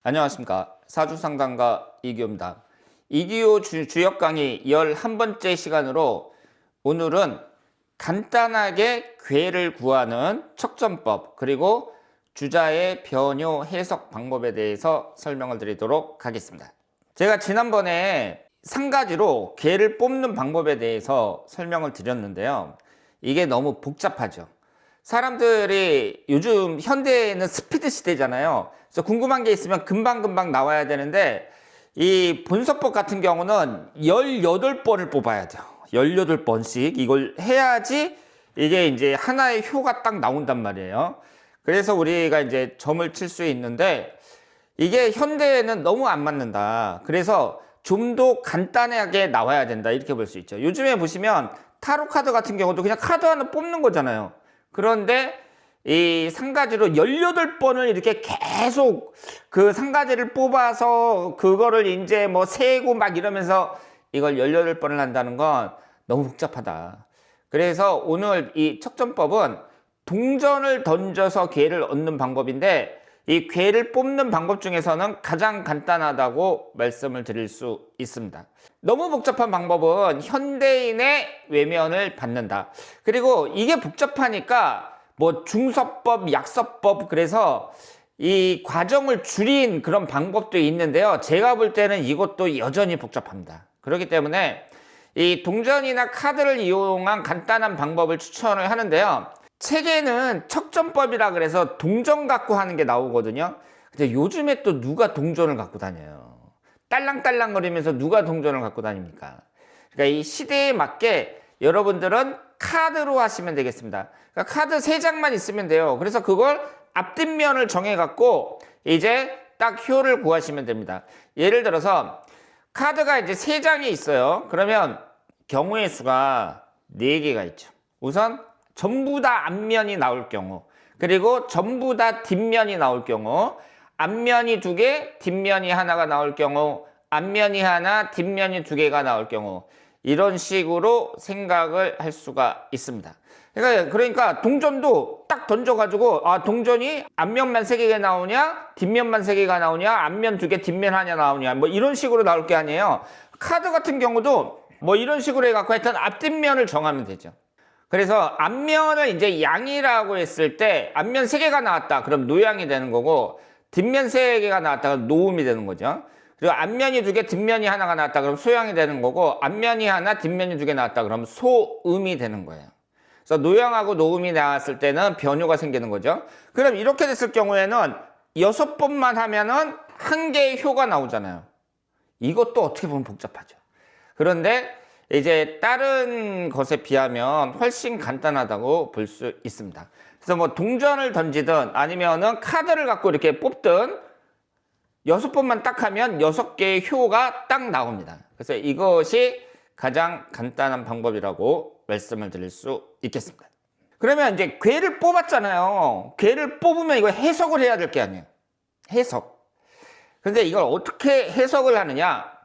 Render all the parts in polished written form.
안녕하십니까. 사주상담가 이기호입니다. 이기호 주역 강의 11번째 시간으로 오늘은 간단하게 괴를 구하는 척전법 그리고 주자의 변효 해석 방법에 대해서 설명을 드리도록 하겠습니다. 제가 지난번에 3가지로 괴를 뽑는 방법에 대해서 설명을 드렸는데요. 이게 너무 복잡하죠. 사람들이 요즘 현대에는 스피드 시대잖아요. 그래서 궁금한 게 있으면 금방금방 나와야 되는데 이 본서법 같은 경우는 18번을 뽑아야 돼요. 18번씩 이걸 해야지 이게 이제 하나의 효가 딱 나온단 말이에요. 그래서 우리가 이제 점을 칠 수 있는데 이게 현대에는 너무 안 맞는다. 그래서 좀 더 간단하게 나와야 된다. 이렇게 볼 수 있죠. 요즘에 보시면 타로 카드 같은 경우도 그냥 카드 하나 뽑는 거잖아요. 그런데 이 3가지로 18번을 이렇게 계속 그 3가지를 뽑아서 그거를 이제 뭐 세고 막 이러면서 이걸 18번을 한다는 건 너무 복잡하다. 그래서 오늘 이 척전법은 동전을 던져서 괴를 얻는 방법인데 이 괴를 뽑는 방법 중에서는 가장 간단하다고 말씀을 드릴 수 있습니다. 너무 복잡한 방법은 현대인의 외면을 받는다. 그리고 이게 복잡하니까 뭐 중서법, 약서법 그래서 이 과정을 줄인 그런 방법도 있는데요. 제가 볼 때는 이것도 여전히 복잡합니다. 그렇기 때문에 이 동전이나 카드를 이용한 간단한 방법을 추천을 하는데요. 책에는 척전법이라 그래서 동전 갖고 하는 게 나오거든요. 근데 요즘에 또 누가 동전을 갖고 다녀요? 딸랑딸랑거리면서 누가 동전을 갖고 다닙니까? 그러니까 이 시대에 맞게 여러분들은 카드로 하시면 되겠습니다. 그러니까 카드 3장만 있으면 돼요. 그래서 그걸 앞뒷면을 정해갖고 이제 딱 효를 구하시면 됩니다. 예를 들어서 카드가 이제 3장이 있어요. 그러면 경우의 수가 4개가 있죠. 우선 전부 다 앞면이 나올 경우, 그리고 전부 다 뒷면이 나올 경우, 앞면이 2개, 뒷면이 하나가 나올 경우, 앞면이 하나, 뒷면이 2개가 나올 경우, 이런 식으로 생각을 할 수가 있습니다. 그러니까 동전도 딱 던져가지고 동전이 앞면만 3개가 나오냐, 뒷면만 3개가 나오냐, 앞면 2개, 뒷면 하나 나오냐, 뭐 이런 식으로 나올 게 아니에요. 카드 같은 경우도 뭐 이런 식으로 해갖고 하여튼 앞뒷면을 정하면 되죠. 그래서 앞면을 이제 양이라고 했을 때 앞면 3개가 나왔다. 그럼 노양이 되는 거고 뒷면 3개가 나왔다. 그럼 노음이 되는 거죠. 그리고 앞면이 2개, 뒷면이 하나가 나왔다. 그럼 소양이 되는 거고 앞면이 하나, 뒷면이 2개 나왔다. 그럼 소음이 되는 거예요. 그래서 노양하고 노음이 나왔을 때는 변효가 생기는 거죠. 그럼 이렇게 됐을 경우에는 6번만 하면은 1개의 효가 나오잖아요. 이것도 어떻게 보면 복잡하죠. 그런데 이제 다른 것에 비하면 훨씬 간단하다고 볼 수 있습니다. 그래서 뭐 동전을 던지든 아니면은 카드를 갖고 이렇게 뽑든 6번만 딱 하면 6개의 효가 딱 나옵니다. 그래서 이것이 가장 간단한 방법이라고 말씀을 드릴 수 있겠습니다. 그러면 이제 괴를 뽑았잖아요. 괴를 뽑으면 이거 해석을 해야 될 게 아니에요. 해석. 근데 이걸 어떻게 해석을 하느냐?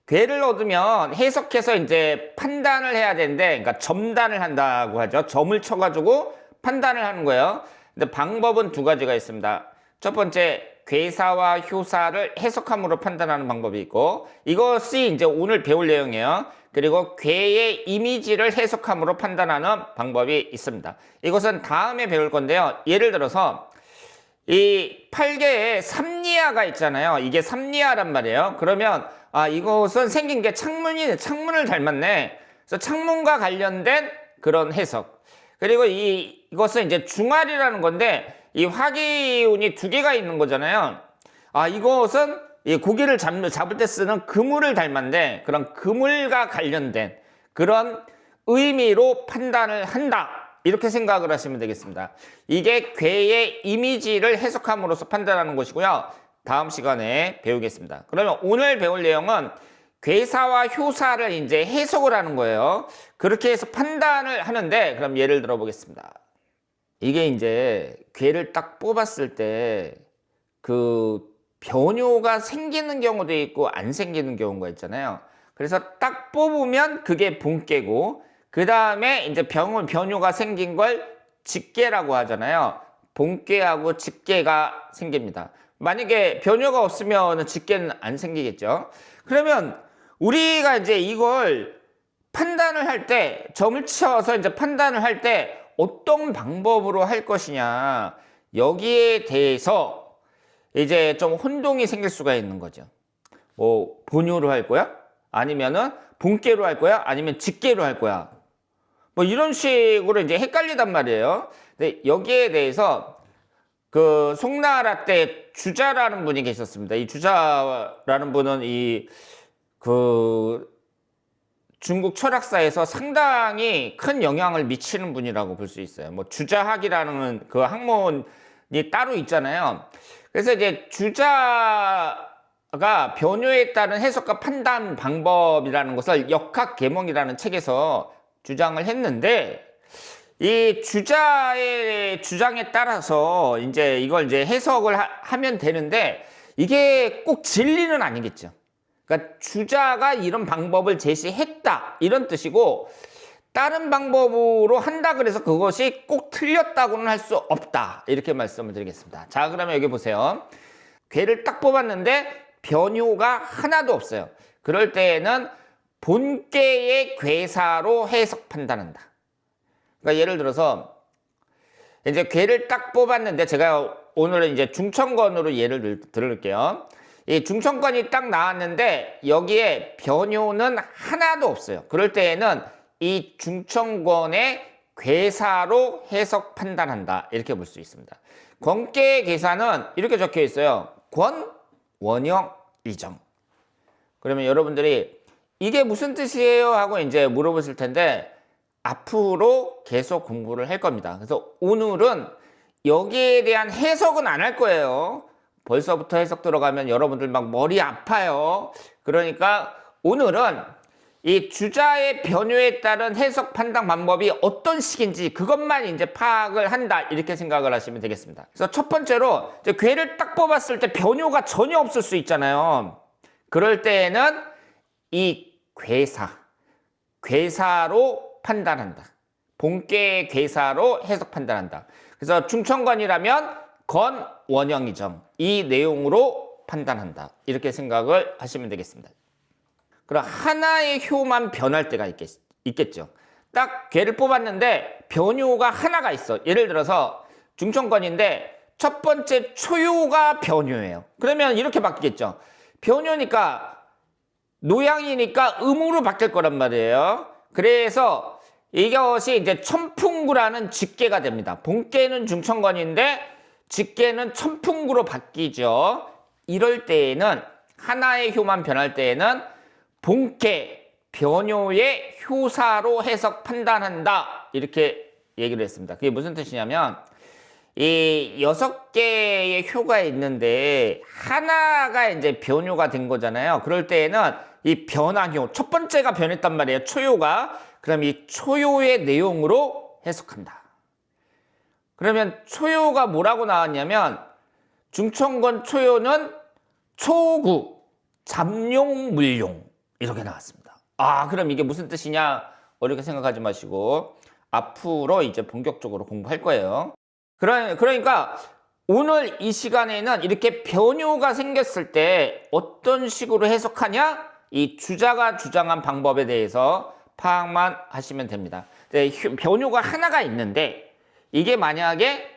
괴를 얻으면 해석해서 이제 판단을 해야 되는데, 그러니까 점단을 한다고 하죠. 점을 쳐가지고 판단을 하는 거예요. 근데 방법은 2가지가 있습니다. 첫 번째, 괴사와 효사를 해석함으로 판단하는 방법이 있고, 이것이 이제 오늘 배울 내용이에요. 그리고 괴의 이미지를 해석함으로 판단하는 방법이 있습니다. 이것은 다음에 배울 건데요. 예를 들어서 이 8개의 삼리아가 있잖아요. 이게 삼리아란 말이에요. 그러면 이것은 생긴 게 창문을 닮았네. 그래서 창문과 관련된 그런 해석. 그리고 이것은 이제 중알이라는 건데 이 화기운이 2개가 있는 거잖아요. 이것은 이 고기를 잡을 때 쓰는 그물을 닮았는데 그런 그물과 관련된 그런 의미로 판단을 한다. 이렇게 생각을 하시면 되겠습니다. 이게 괴의 이미지를 해석함으로써 판단하는 것이고요. 다음 시간에 배우겠습니다. 그러면 오늘 배울 내용은 괴사와 효사를 이제 해석을 하는 거예요. 그렇게 해서 판단을 하는데 그럼 예를 들어 보겠습니다. 이게 이제 괴를 딱 뽑았을 때 그 변효가 생기는 경우도 있고 안 생기는 경우가 있잖아요. 그래서 딱 뽑으면 그게 본괴고 그 다음에 이제 변효가 생긴 걸 직괴라고 하잖아요. 본괴하고 직괴가 생깁니다. 만약에 변효가 없으면 직계는 안 생기겠죠. 그러면 우리가 이제 이걸 판단을 할 때, 점을 치어서 이제 판단을 할 때 어떤 방법으로 할 것이냐, 여기에 대해서 이제 좀 혼동이 생길 수가 있는 거죠. 뭐 본효로 할 거야? 아니면은 본계로 할 거야? 아니면 직계로 할 거야? 뭐 이런 식으로 이제 헷갈리단 말이에요. 근데 여기에 대해서 그 송나라 때 주자라는 분이 계셨습니다. 이 주자라는 분은 그 중국 철학사에서 상당히 큰 영향을 미치는 분이라고 볼 수 있어요. 뭐 주자학이라는 그 학문이 따로 있잖아요. 그래서 이제 주자가 변효에 따른 해석과 판단 방법이라는 것을 역학계몽이라는 책에서 주장을 했는데, 이 주자의 주장에 따라서 이제 이걸 이제 해석을 하면 되는데, 이게 꼭 진리는 아니겠죠. 그러니까 주자가 이런 방법을 제시했다 이런 뜻이고, 다른 방법으로 한다 그래서 그것이 꼭 틀렸다고는 할 수 없다, 이렇게 말씀을 드리겠습니다. 자, 그러면 여기 보세요. 괴를 딱 뽑았는데 변효가 하나도 없어요. 그럴 때에는 본계의 괴사로 해석 판단한다. 그러니까 예를 들어서 이제 괴를 딱 뽑았는데, 제가 오늘은 이제 중천권으로 예를 들을게요. 이 중천권이 딱 나왔는데 여기에 변효는 하나도 없어요. 그럴 때에는 이 중천권의 괴사로 해석 판단한다, 이렇게 볼 수 있습니다. 권계의 괴사는 이렇게 적혀 있어요. 권, 원형, 이정. 그러면 여러분들이 이게 무슨 뜻이에요? 하고 이제 물어보실 텐데, 앞으로 계속 공부를 할 겁니다. 그래서 오늘은 여기에 대한 해석은 안 할 거예요. 벌써부터 해석 들어가면 여러분들 막 머리 아파요. 그러니까 오늘은 이 주자의 변효에 따른 해석 판단 방법이 어떤 식인지 그것만 이제 파악을 한다, 이렇게 생각을 하시면 되겠습니다. 그래서 첫 번째로 이제 괴를 딱 뽑았을 때 변효가 전혀 없을 수 있잖아요. 그럴 때에는 이 괴사로 판단한다. 본계의 괴사로 해석 판단한다. 그래서 중천권이라면 건, 원형, 이정, 이 내용으로 판단한다, 이렇게 생각을 하시면 되겠습니다. 그럼 하나의 효만 변할 때가 있겠죠. 딱 괴를 뽑았는데 변효가 하나가 있어. 예를 들어서 중천권인데 첫 번째 초효가 변효예요. 그러면 이렇게 바뀌겠죠. 변효니까 노양이니까 음으로 바뀔 거란 말이에요. 그래서 이것이 이제 천풍구라는 직계가 됩니다. 본계는 중천권인데 직계는 천풍구로 바뀌죠. 이럴 때에는, 하나의 효만 변할 때에는 본계 변효의 효사로 해석 판단한다, 이렇게 얘기를 했습니다. 그게 무슨 뜻이냐면, 이 6개의 효가 있는데 하나가 이제 변효가 된 거잖아요. 그럴 때에는 이 변환효, 첫 번째가 변했단 말이에요. 초효가. 그럼 이 초효의 내용으로 해석한다. 그러면 초효가 뭐라고 나왔냐면, 중천권 초효는 초구, 잠용, 물용, 이렇게 나왔습니다. 아, 그럼 이게 무슨 뜻이냐? 어렵게 생각하지 마시고 앞으로 이제 본격적으로 공부할 거예요. 그러니까 오늘 이 시간에는 이렇게 변효가 생겼을 때 어떤 식으로 해석하냐? 이 주자가 주장한 방법에 대해서 파악만 하시면 됩니다. 변효가 하나가 있는데 이게 만약에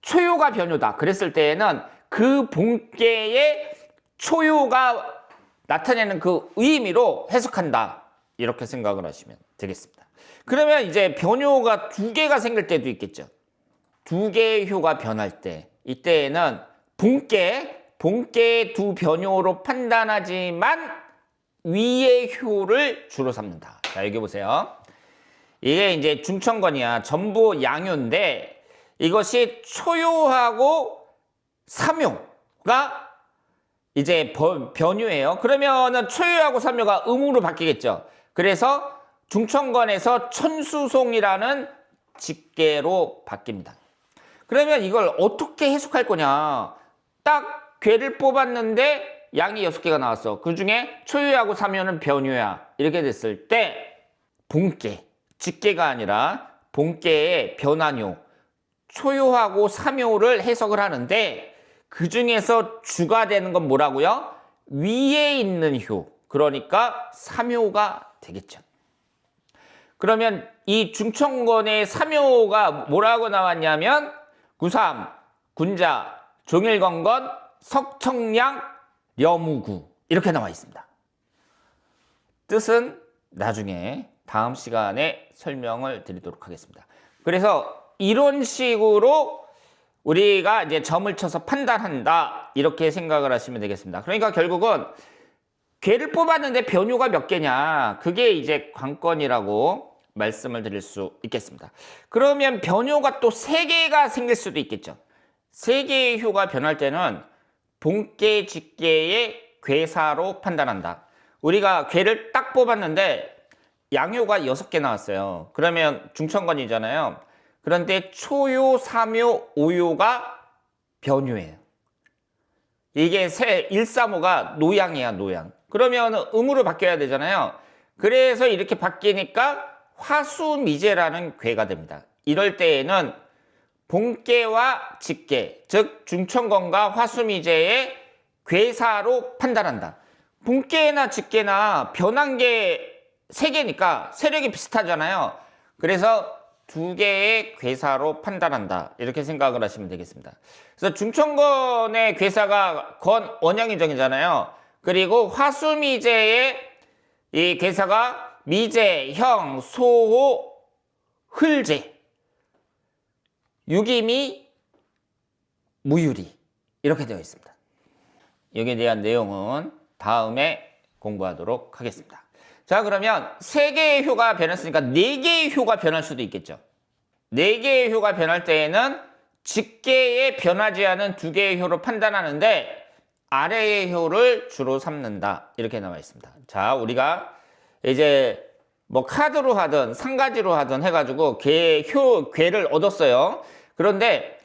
초효가 변효다 그랬을 때에는 그 본계의 초효가 나타내는 그 의미로 해석한다, 이렇게 생각을 하시면 되겠습니다. 그러면 이제 변효가 2개가 생길 때도 있겠죠. 2개의 효가 변할 때, 이때에는 본계의 두 변효로 판단하지만 위의 효를 주로 삼는다. 자, 여기 보세요. 이게 이제 중천권이야. 전부 양효인데 이것이 초효하고 삼효가 이제 변효예요. 그러면은 초효하고 삼효가 음으로 바뀌겠죠. 그래서 중천권에서 천수송이라는 직계로 바뀝니다. 그러면 이걸 어떻게 해석할 거냐? 딱 괴를 뽑았는데 양이 6개가 나왔어. 그 중에 초효하고 삼효는 변효야. 이렇게 됐을 때 본계, 직계가 아니라 본계의 변환효, 초효하고 삼효를 해석을 하는데, 그 중에서 주가 되는 건 뭐라고요? 위에 있는 효. 그러니까 3효가 되겠죠. 그러면 이 중천권의 3효가 뭐라고 나왔냐면 구삼, 군자, 종일건건, 석청량, 려무구 이렇게 나와 있습니다. 뜻은 나중에 다음 시간에 설명을 드리도록 하겠습니다. 그래서 이런 식으로 우리가 이제 점을 쳐서 판단한다 이렇게 생각을 하시면 되겠습니다. 그러니까 결국은 괴를 뽑았는데 변효가 몇 개냐 그게 이제 관건이라고 말씀을 드릴 수 있겠습니다. 그러면 변효가 또 3개가 생길 수도 있겠죠. 3개의 효가 변할 때는 본계, 직계의 괴사로 판단한다. 우리가 괴를 딱 뽑았는데 양효가 6개 나왔어요. 그러면 중천권이잖아요. 그런데 초효, 3효, 5효가 변효예요. 이게 1, 3호가 노양이야, 노양. 그러면 음으로 바뀌어야 되잖아요. 그래서 이렇게 바뀌니까 화수미제라는 괴가 됩니다. 이럴 때에는 본계와 직계, 즉 중천권과 화수미제의 괴사로 판단한다. 본계나 직계나 변한 게 3개니까 세력이 비슷하잖아요. 그래서 2개의 괴사로 판단한다. 이렇게 생각을 하시면 되겠습니다. 그래서 중천권의 괴사가 건, 원양이정이잖아요. 그리고 화수미제의 이 괴사가 미제, 형, 소호, 흘제, 유기미, 무유리 이렇게 되어 있습니다. 여기에 대한 내용은 다음에 공부하도록 하겠습니다. 자, 그러면 3개의 효가 변했으니까 4개의 효가 변할 수도 있겠죠. 4개의 효가 변할 때에는 직계에 변하지 않은 2개의 효로 판단하는데 아래의 효를 주로 삼는다. 이렇게 나와 있습니다. 자, 우리가 이제 뭐 카드로 하든 상가지로 하든 해가지고 괴를 얻었어요. 그런데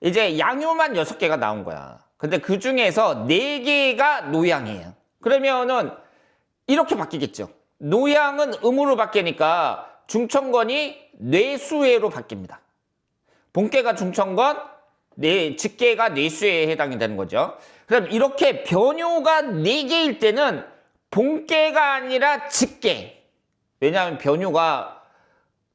이제 양효만 6개가 나온 거야. 근데 그 중에서 4개가 노양이에요. 그러면은 이렇게 바뀌겠죠. 노양은 음으로 바뀌니까 중천권이 뇌수해로 바뀝니다. 본계가 중천권, 직계가 뇌수해에 해당이 되는 거죠. 그럼 이렇게 변효가 4개일 때는 본계가 아니라 직계. 왜냐하면 변효가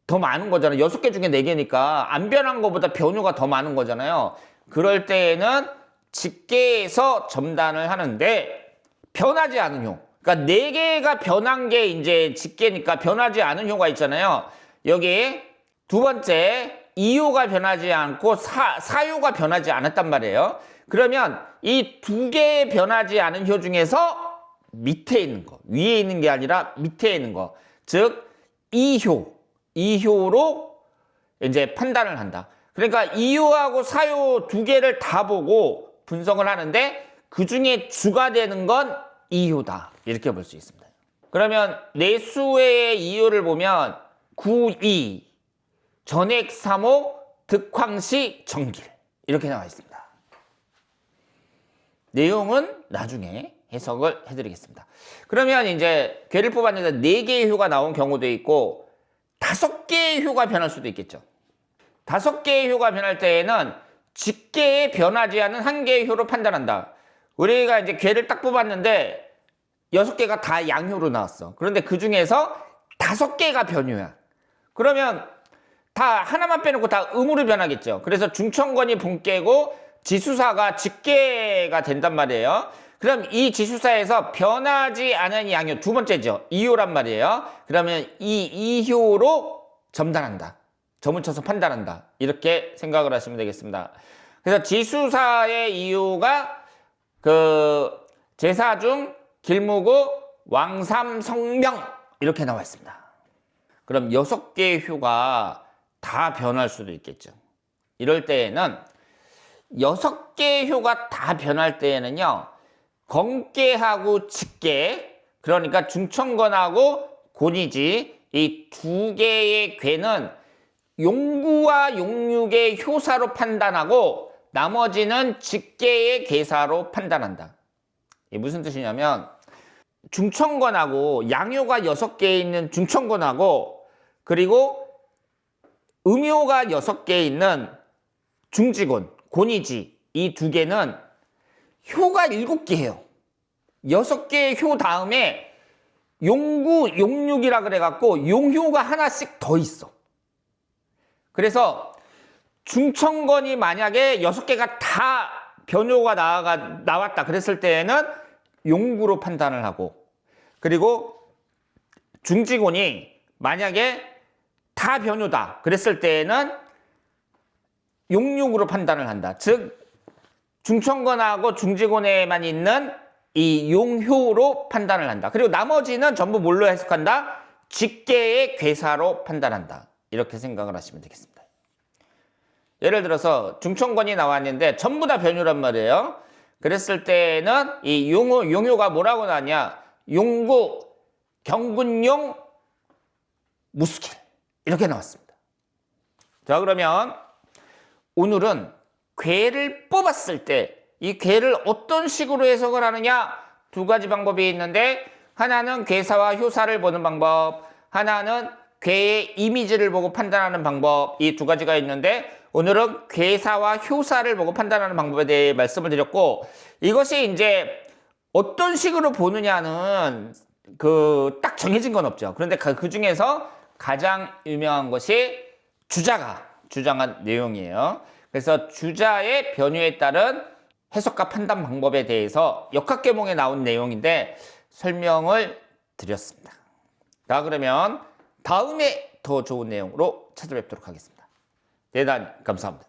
더 많은 거잖아요. 6개 중에 4개니까 안 변한 것보다 변효가 더 많은 거잖아요. 그럴 때에는 직계에서 점단을 하는데 변하지 않은 효. 그러니까 4개가 변한 게 이제 직계니까 변하지 않은 효가 있잖아요. 여기 두 번째 2효가 변하지 않고 4효가 변하지 않았단 말이에요. 그러면 이 2개의 변하지 않은 효 중에서 밑에 있는 거, 위에 있는 게 아니라 밑에 있는 거, 즉 2효로 이제 판단을 한다. 그러니까 2효하고 4효 2개를 다 보고 분석을 하는데 그 중에 주가 되는 건 2효다. 이렇게 볼 수 있습니다. 그러면 내수의 2효를 보면 9, 2, 전액 3호, 득황시, 정길 이렇게 나와 있습니다. 내용은 나중에 해석을 해드리겠습니다. 그러면 이제 괴를 뽑았는데 4개의 효가 나온 경우도 있고 5개의 효가 변할 수도 있겠죠. 5개의 효가 변할 때에는 직계에 변하지 않은 1개의 효로 판단한다. 우리가 이제 괴를 딱 뽑았는데 6개가 다 양효로 나왔어. 그런데 그 중에서 5개가 변효야. 그러면 다 하나만 빼놓고 다 음으로 변하겠죠. 그래서 중천권이 본계고 지수사가 직계가 된단 말이에요. 그럼 이 지수사에서 변하지 않은 양효 두 번째죠. 2효란 말이에요. 그러면 이 2효로 점단한다. 점을 쳐서 판단한다. 이렇게 생각을 하시면 되겠습니다. 그래서 지수사의 2효가 그 제사중, 길무구, 왕삼, 성명 이렇게 나와 있습니다. 그럼 6개의 효가 다 변할 수도 있겠죠. 이럴 때에는 6개의 효가 다 변할 때에는요. 건계하고 직계, 그러니까 중천권하고 곤이지 이 2개의 괴는 용구와 용육의 효사로 판단하고 나머지는 직계의 괴사로 판단한다. 이게 무슨 뜻이냐면 중천권하고 양효가 6개 있는 중천권하고 그리고 음효가 6개 있는 중지곤, 곤이지 이 두 개는 효가 7개예요. 6개의 효 다음에 용구, 용육이라 그래갖고 용효가 하나씩 더 있어. 그래서 중천건이 만약에 6개가 다 변효가 나왔다 그랬을 때에는 용구로 판단을 하고, 그리고 중지곤이 만약에 다 변효다 그랬을 때에는 용육으로 판단을 한다. 즉 중천건하고 중지곤에만 있는 이 용효로 판단을 한다. 그리고 나머지는 전부 뭘로 해석한다? 직계의 괴사로 판단한다. 이렇게 생각을 하시면 되겠습니다. 예를 들어서 중천건이 나왔는데 전부 다 변효란 말이에요. 그랬을 때는 이 용효가 뭐라고 나왔냐? 용구, 경군용, 무스길 이렇게 나왔습니다. 자, 그러면 오늘은 괴를 뽑았을 때 이 괴를 어떤 식으로 해석을 하느냐, 두 가지 방법이 있는데, 하나는 괴사와 효사를 보는 방법, 하나는 괴의 이미지를 보고 판단하는 방법, 이 두 가지가 있는데 오늘은 괴사와 효사를 보고 판단하는 방법에 대해 말씀을 드렸고, 이것이 이제 어떤 식으로 보느냐는 딱 정해진 건 없죠. 그런데 그 중에서 가장 유명한 것이 주자가 주장한 내용이에요. 그래서 주자의 변효에 따른 해석과 판단 방법에 대해서 역학계몽에 나온 내용인데 설명을 드렸습니다. 자, 그러면 다음에 더 좋은 내용으로 찾아뵙도록 하겠습니다. 대단히 감사합니다.